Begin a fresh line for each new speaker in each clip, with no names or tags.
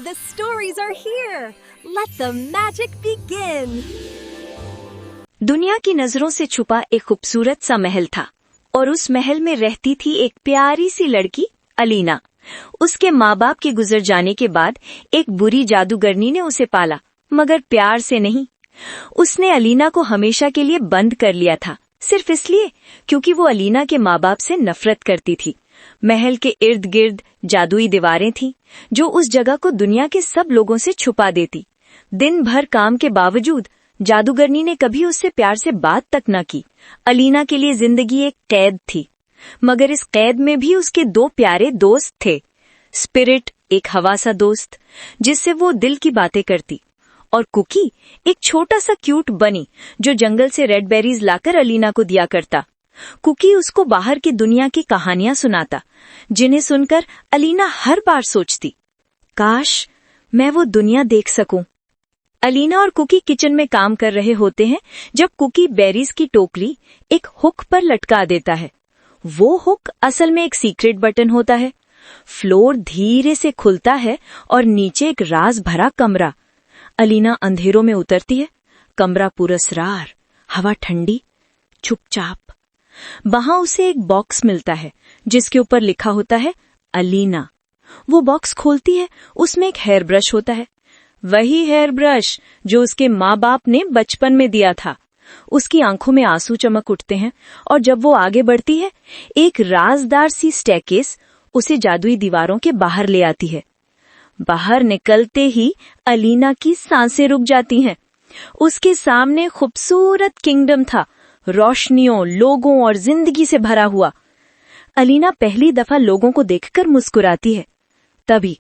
the stories are here. Let the magic begin.
दुनिया की नजरों से छुपा एक खूबसूरत सा महल था और उस महल में रहती थी एक प्यारी सी लड़की अलीना। उसके माँ बाप के गुजर जाने के बाद एक बुरी जादूगरनी ने उसे पाला, मगर प्यार से नहीं। उसने अलीना को हमेशा के लिए बंद कर लिया था, सिर्फ इसलिए क्योंकि वो अलीना के माँ बाप से नफरत करती थी। महल के इर्द गिर्द जादुई दीवारें थीं, जो उस जगह को दुनिया के सब लोगों से छुपा देती। दिन भर काम के बावजूद जादूगरनी ने कभी उससे प्यार से बात तक न की। अलीना के लिए जिंदगी एक कैद थी, मगर इस कैद में भी उसके दो प्यारे दोस्त थे। स्पिरिट, एक हवा सा दोस्त जिससे वो दिल की बातें करती, और कुकी, एक छोटा सा क्यूट बनी जो जंगल से रेड बेरीज लाकर अलीना को दिया करता। कुकी उसको बाहर की दुनिया की कहानियां सुनाता, जिन्हें सुनकर अलीना हर बार सोचती, काश मैं वो दुनिया देख सकूं। अलीना और कुकी किचन में काम कर रहे होते हैं जब कुकी बेरीज की टोकरी एक हुक पर लटका देता है। वो हुक असल में एक सीक्रेट बटन होता है। फ्लोर धीरे से खुलता है और नीचे एक राज भरा कमरा। अलीना अंधेरों में उतरती है। कमरा पुरस्रार, हवा ठंडी, चुपचाप। वहां उसे एक बॉक्स मिलता है जिसके ऊपर लिखा होता है अलीना। वो बॉक्स खोलती है, उसमें एक हेयर ब्रश होता है, वही हेयर ब्रश जो उसके माँ बाप ने बचपन में दिया था। उसकी आंखों में आंसू चमक उठते हैं और जब वो आगे बढ़ती है, एक राजदार सी स्टेरकेस उसे जादुई दीवारों के बाहर ले आती है। बाहर निकलते ही अलीना की सांसें रुक जाती हैं। उसके सामने खूबसूरत किंगडम था, रोशनियों, लोगों और जिंदगी से भरा हुआ। अलीना पहली दफा लोगों को देखकर मुस्कुराती है। तभी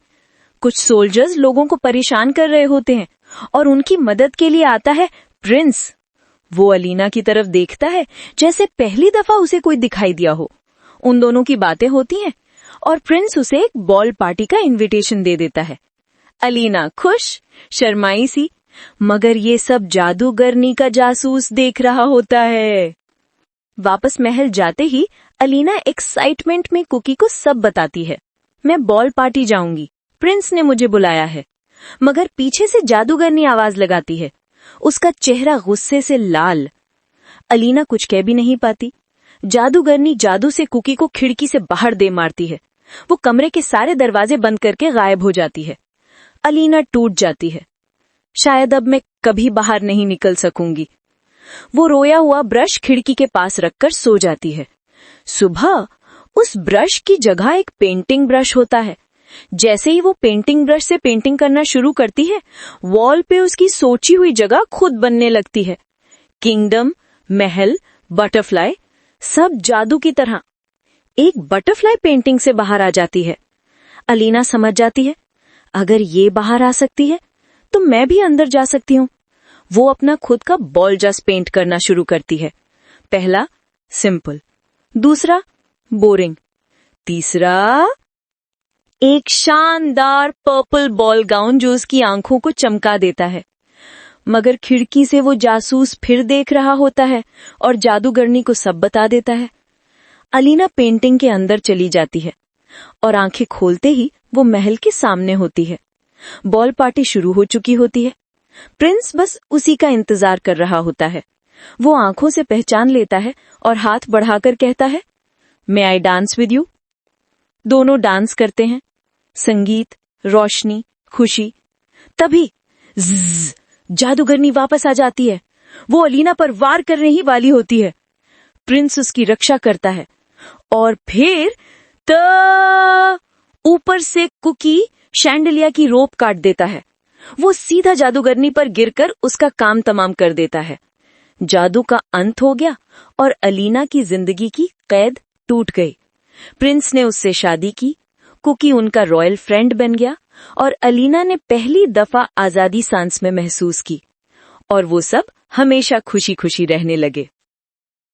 कुछ सोल्जर्स लोगों को परेशान कर रहे होते हैं और उनकी मदद के लिए आता है प्रिंस। वो अलीना की तरफ देखता है जैसे पहली दफा उसे कोई दिखाई दिया हो। उन दोनों की बातें होती हैं और प्रिंस उसे एक बॉल पार्टी का इनविटेशन दे देता है। अलीना खुश, शर्माई सी, मगर ये सब जादूगरनी का जासूस देख रहा होता है। वापस महल जाते ही अलीना एक्साइटमेंट में कुकी को सब बताती है। मैं बॉल पार्टी जाऊंगी, प्रिंस ने मुझे बुलाया है। मगर पीछे से जादूगरनी आवाज लगाती है, उसका चेहरा गुस्से से लाल। अलीना कुछ कह भी नहीं पाती। जादूगरनी जादू से कुकी को खिड़की से बाहर दे मारती है। वो कमरे के सारे दरवाजे बंद करके गायब हो जाती है। अलीना टूट जाती है। शायद अब मैं कभी बाहर नहीं निकल सकूंगी। वो रोया हुआ ब्रश खिड़की के पास रखकर सो जाती है। सुबह उस ब्रश की जगह एक पेंटिंग ब्रश होता है। जैसे ही वो पेंटिंग ब्रश से पेंटिंग करना शुरू करती है, वॉल पे उसकी सोची हुई जगह खुद बनने लगती है। किंगडम, महल, बटरफ्लाई, सब जादू की तरह। एक बटरफ्लाई पेंटिंग से बाहर आ जाती है। अलीना समझ जाती है, अगर ये बाहर आ सकती है तो मैं भी अंदर जा सकती हूँ। वो अपना खुद का बॉल जस्ट पेंट करना शुरू करती है। पहला सिंपल, दूसरा बोरिंग, तीसरा एक शानदार पर्पल बॉल गाउन जो उसकी आंखों को चमका देता है। मगर खिड़की से वो जासूस फिर देख रहा होता है और जादूगरनी को सब बता देता है। अलीना पेंटिंग के अंदर चली जाती है और आंखें खोलते ही वो महल के सामने होती है। बॉल पार्टी शुरू हो चुकी होती है। प्रिंस बस उसी का इंतजार कर रहा होता है। वो आंखों से पहचान लेता है और हाथ बढ़ाकर कहता है, मे आई डांस विद यू। दोनों डांस करते हैं। संगीत, रोशनी, खुशी। तभी ज़्ज़, जादूगरनी वापस आ जाती है। वो अलीना पर वार करने ही वाली होती है। प्रिंस उसकी रक्षा करता है और फिर ऊपर से कुकी शैंडलिया की रोप काट देता है। वो सीधा जादूगरनी पर गिरकर उसका काम तमाम कर देता है। जादू का अंत हो गया और अलीना की जिंदगी की कैद टूट गई। प्रिंस ने उससे शादी की, कुकी उनका रॉयल फ्रेंड बन गया और अलीना ने पहली दफा आजादी सांस में महसूस की। और वो सब हमेशा खुशी खुशी रहने लगे।